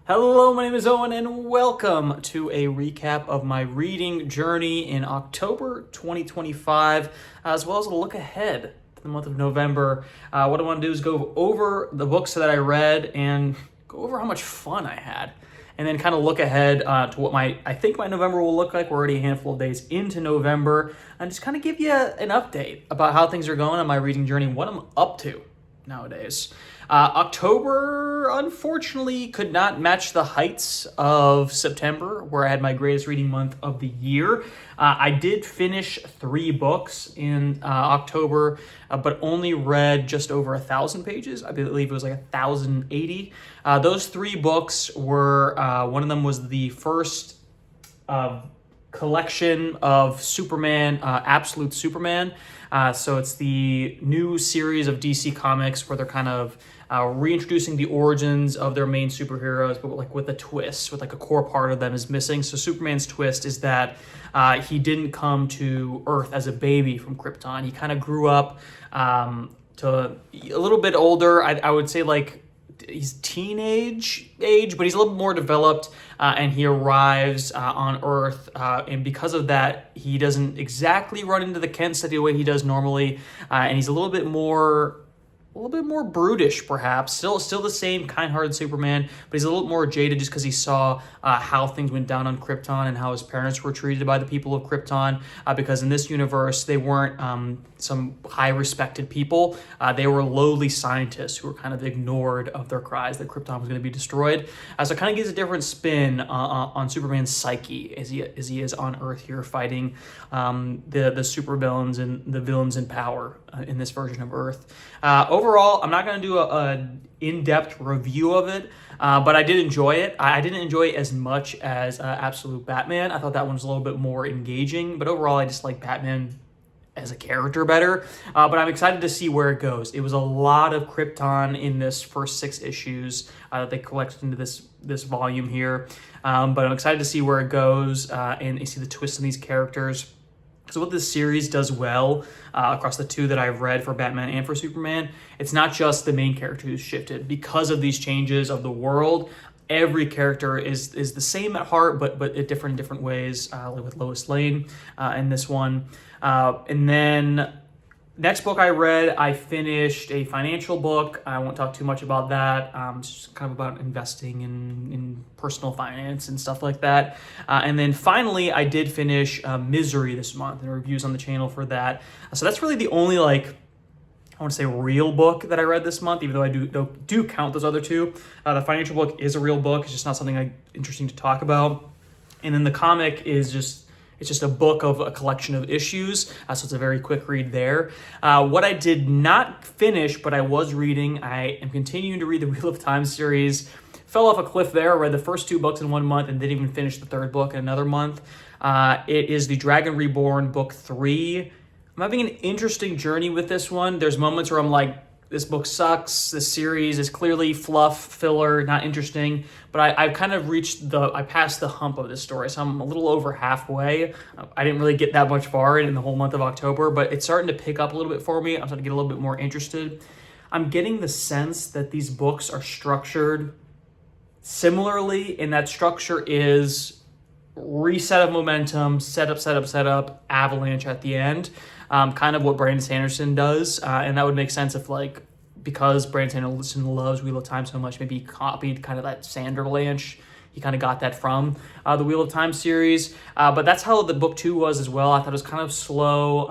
Hello, my name is Owen, and welcome to a recap of my reading journey in October 2025, as well as a look ahead to the month of November. What I want to do is go over the books that I read and go over how much fun I had, and then kind of look ahead to what I think my November will look like. We're already a handful of days into November, and just kind of give you an update about how things are going on my reading journey, what I'm up to nowadays. October, unfortunately, could not match the heights of September, where I had my greatest reading month of the year. I did finish 3 books in October, but only read just over 1,000 pages. I believe it was like 1,080. Those 3 books were, one of them was the first collection of Superman, Absolute Superman. So it's the new series of DC Comics where they're kind of reintroducing the origins of their main superheroes, but like with a twist, with like a core part of them is missing. So Superman's twist is that he didn't come to Earth as a baby from Krypton. He kind of grew up to a little bit older. I would say like he's teenage age, but he's a little bit more developed, and he arrives on Earth, and because of that, he doesn't exactly run into the Kent City the way he does normally, and he's a little bit more brutish, perhaps. Still the same kind-hearted Superman, but he's a little more jaded just because he saw how things went down on Krypton and how his parents were treated by the people of Krypton. Because in this universe, they weren't some high-respected people. They were lowly scientists who were kind of ignored of their cries that Krypton was going to be destroyed. So it kind of gives a different spin on Superman's psyche as he is on Earth here fighting the supervillains and the villains in power in this version of Earth. Overall, I'm not going to do a in-depth review of it, but I did enjoy it. I didn't enjoy it as much as Absolute Batman. I thought that one was a little bit more engaging, but overall, I just like Batman as a character better. But I'm excited to see where it goes. It was a lot of Krypton in this first 6 issues that they collected into this volume here. But I'm excited to see where it goes and see the twists in these characters. So what this series does well across the 2 that I've read for Batman and for Superman, it's not just the main character who's shifted. Because of these changes of the world, every character is the same at heart, but at different ways, like with Lois Lane in this one. And then next book I read, I finished a financial book. I won't talk too much about that. It's just kind of about investing in personal finance and stuff like that. And then finally, I did finish Misery this month, and reviews on the channel for that. So that's really the only I want to say real book that I read this month, even though I do count those other 2. The financial book is a real book. It's just not something interesting to talk about. And then the comic is it's just a book of a collection of issues, so it's a very quick read there. What I did not finish, but I was reading, I am continuing to read the Wheel of Time series. Fell off a cliff there. I read the first 2 books in 1 month and didn't even finish the 3rd book in another month. It is the Dragon Reborn book 3. I'm having an interesting journey with this one. There's moments where I'm like, this book sucks, this series is clearly fluff, filler, not interesting, but I've kind of I passed the hump of this story, so I'm a little over halfway. I didn't really get that much far in the whole month of October, but it's starting to pick up a little bit for me. I'm starting to get a little bit more interested. I'm getting the sense that these books are structured similarly, and that structure is reset of momentum, set up, avalanche at the end. Kind of what Brandon Sanderson does, and that would make sense if, because Brandon Sanderson loves Wheel of Time so much, maybe he copied kind of that Sanderlanche. He kind of got that from the Wheel of Time series, but that's how the book 2 was as well. I thought it was kind of slow.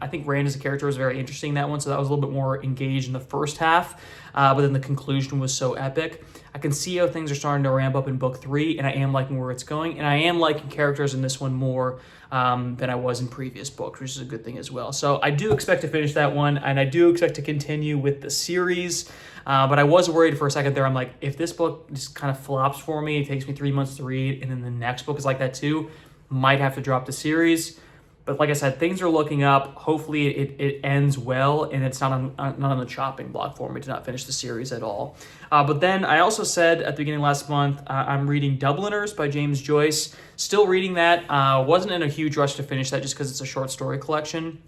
I think Rand as a character was very interesting in that one, so that was a little bit more engaged in the first half, but then the conclusion was so epic. I can see how things are starting to ramp up in book 3, and I am liking where it's going, and I am liking characters in this one more than I was in previous books, which is a good thing as well. So I do expect to finish that one, and I do expect to continue with the series, but I was worried for a second there. I'm like, if this book just kind of flops for me, it takes me 3 months to read, and then the next book is like that too, might have to drop the series. But like I said, things are looking up. Hopefully it ends well, and it's not on the chopping block for me to not finish the series at all. But then I also said at the beginning of last month, I'm reading Dubliners by James Joyce. Still reading that. Wasn't in a huge rush to finish that just because it's a short story collection.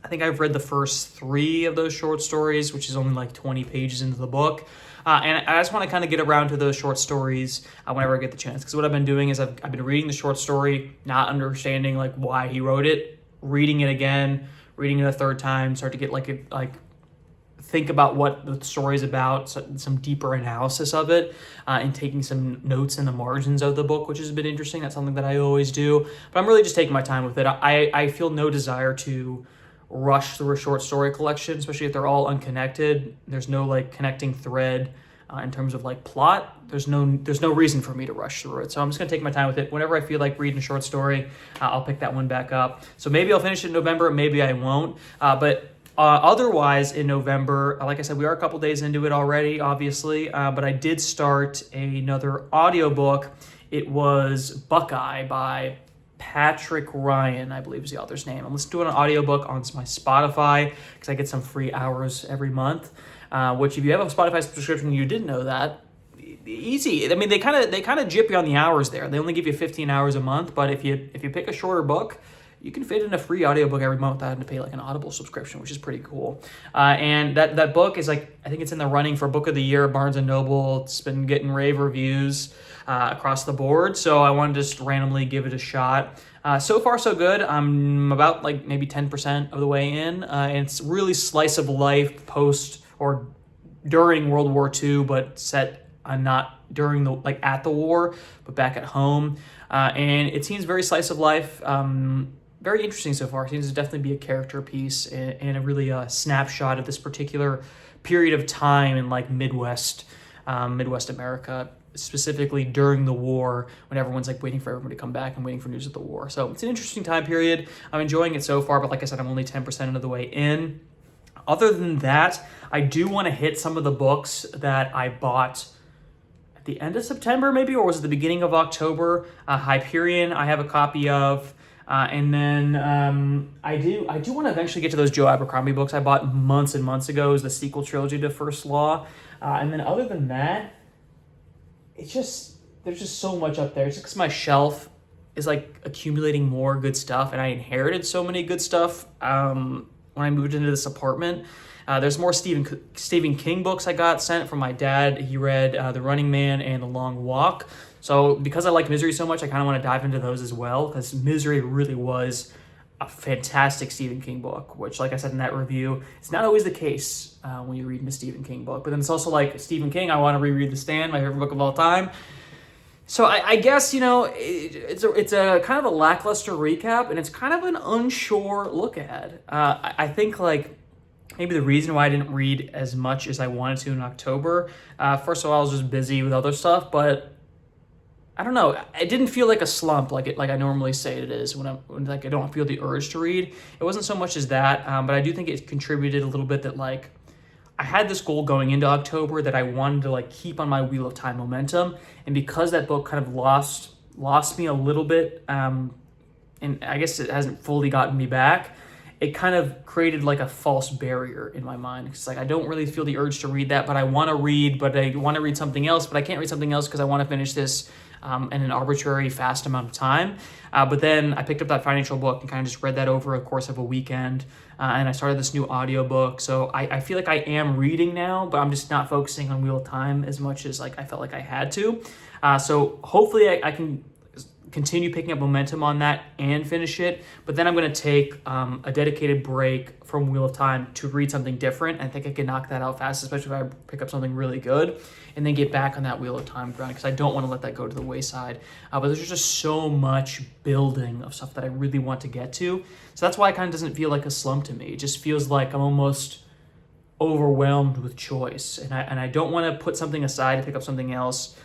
I think I've read the first 3 of those short stories, which is only like 20 pages into the book. And I just want to kind of get around to those short stories whenever I get the chance. Because what I've been doing is I've been reading the short story, not understanding like why he wrote it, reading it again, reading it a third time, start to get think about what the story is about, some deeper analysis of it, and taking some notes in the margins of the book, which has been interesting. That's something that I always do. But I'm really just taking my time with it. I feel no desire to rush through a short story collection, especially if they're all unconnected. There's no like connecting thread in terms of like plot. There's no reason for me to rush through it. So I'm just gonna take my time with it. Whenever I feel like reading a short story, I'll pick that one back up. So maybe I'll finish it in November, maybe I won't. But otherwise, in November, like I said, we are a couple days into it already, obviously, but I did start another audiobook. It was Buckeye by Patrick Ryan, I believe is the author's name. I'm listening to an audiobook on my Spotify because I get some free hours every month, which if you have a Spotify subscription, you didn't know that, easy. I mean, they kind of jip you on the hours there. They only give you 15 hours a month, but if you pick a shorter book, you can fit in a free audiobook every month without having to pay like an Audible subscription, which is pretty cool. And that book is like, I think it's in the running for Book of the Year, Barnes & Noble. It's been getting rave reviews across the board. So I wanted to just randomly give it a shot. So far, so good. I'm about like maybe 10% of the way in. And it's really slice of life post or during World War II, but set not during at the war, but back at home. And it seems very slice of life. Very interesting so far. It seems to definitely be a character piece and a really snapshot of this particular period of time in like Midwest America, specifically during the war when everyone's like waiting for everyone to come back and waiting for news of the war. So it's an interesting time period. I'm enjoying it so far, but like I said, I'm only 10% of the way in. Other than that, I do want to hit some of the books that I bought at the end of September maybe, or was it the beginning of October? Hyperion, I have a copy of. And then I do want to eventually get to those Joe Abercrombie books I bought months and months ago as the sequel trilogy to First Law. And then other than that, there's just so much up there. It's just because my shelf is like accumulating more good stuff, and I inherited so many good stuff when I moved into this apartment. There's more Stephen King books I got sent from my dad. He read The Running Man and The Long Walk. So because I like Misery so much, I kind of want to dive into those as well, because Misery really was a fantastic Stephen King book, which, like I said in that review, it's not always the case when you read a Stephen King book. But then it's also like Stephen King, I want to reread The Stand, my favorite book of all time. So I guess, it's a kind of a lackluster recap, and it's kind of an unsure look ahead. I think like maybe the reason why I didn't read as much as I wanted to in October, first of all, I was just busy with other stuff, but I don't know. It didn't feel like a slump like I normally say it is when I don't feel the urge to read. It wasn't so much as that, but I do think it contributed a little bit that like I had this goal going into October that I wanted to like keep on my Wheel of Time momentum, and because that book kind of lost me a little bit, and I guess it hasn't fully gotten me back. It kind of created like a false barrier in my mind. It's like I don't really feel the urge to read that, but I want to read, but I want to read something else, but I can't read something else because I want to finish this in an arbitrary fast amount of time. But then I picked up that financial book and kind of just read that over a course of a weekend. And I started this new audiobook. So I feel like I am reading now, but I'm just not focusing on Wheel of Time as much as like I felt like I had to. So hopefully I can continue picking up momentum on that and finish it. But then I'm going to take a dedicated break from Wheel of Time to read something different. I think I can knock that out fast, especially if I pick up something really good, and then get back on that Wheel of Time grind, because I don't want to let that go to the wayside. But there's just so much building of stuff that I really want to get to. So that's why it kind of doesn't feel like a slump to me. It just feels like I'm almost overwhelmed with choice. And I don't want to put something aside to pick up something else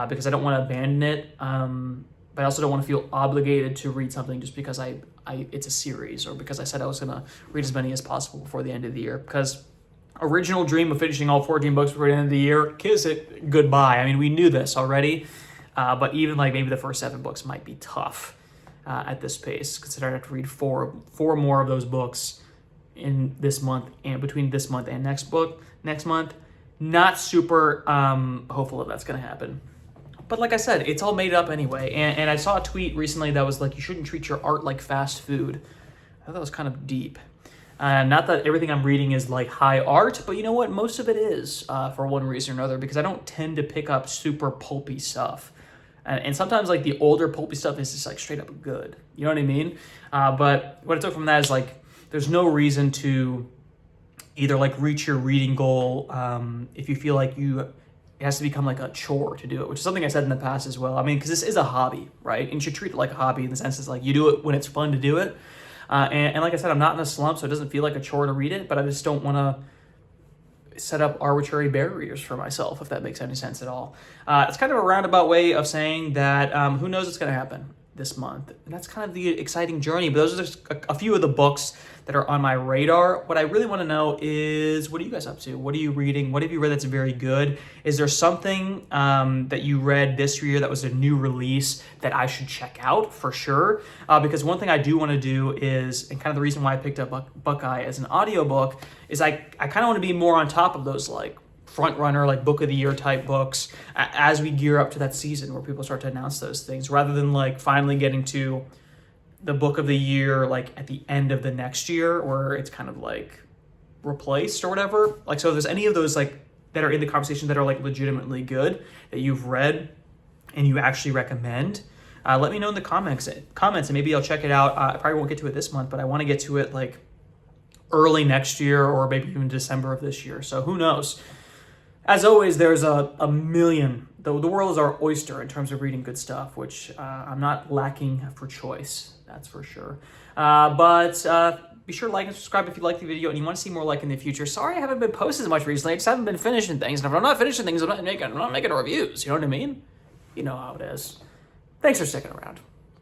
because I don't want to abandon it. But I also don't want to feel obligated to read something just because it's a series, or because I said I was going to read as many as possible before the end of the year. Because original dream of finishing all 14 books before the end of the year, kiss it, goodbye. I mean, we knew this already, but even like maybe the first 7 books might be tough at this pace, considering I have to read four more of those books in this month, and between this month and next month. Not super hopeful that that's going to happen. But like I said, it's all made up anyway. And I saw a tweet recently that was like, you shouldn't treat your art like fast food. I thought that was kind of deep. Not that everything I'm reading is like high art, but you know what? Most of it is for one reason or another, because I don't tend to pick up super pulpy stuff. And sometimes like the older pulpy stuff is just like straight up good. You know what I mean? But what I took from that is like, there's no reason to either like reach your reading goal if you feel like it has to become like a chore to do it, which is something I said in the past as well. I mean, because this is a hobby, right? And you should treat it like a hobby in the sense it's like you do it when it's fun to do it. And like I said, I'm not in a slump, so it doesn't feel like a chore to read it, but I just don't want to set up arbitrary barriers for myself, if that makes any sense at all. It's kind of a roundabout way of saying that who knows what's going to happen this month. And that's kind of the exciting journey. But those are just a few of the books that are on my radar. What I really want to know is, what are you guys up to? What are you reading? What have you read that's very good? Is there something that you read this year that was a new release that I should check out for sure? Because one thing I do want to do is, and kind of the reason why I picked up Buckeye as an audiobook, is I kind of want to be more on top of those like front runner, like book of the year type books as we gear up to that season where people start to announce those things, rather than like finally getting to the book of the year like at the end of the next year where it's kind of like replaced or whatever. Like, so if there's any of those like that are in the conversation that are like legitimately good that you've read and you actually recommend, let me know in the comments and maybe I'll check it out. I probably won't get to it this month, but I want to get to it like early next year or maybe even December of this year. So who knows? As always, there's a million. The world is our oyster in terms of reading good stuff, which I'm not lacking for choice, that's for sure. But be sure to like and subscribe if you like the video and you want to see more like in the future. Sorry I haven't been posting as much recently. I just haven't been finishing things. And if I'm not finishing things, I'm not making reviews. You know what I mean? You know how it is. Thanks for sticking around.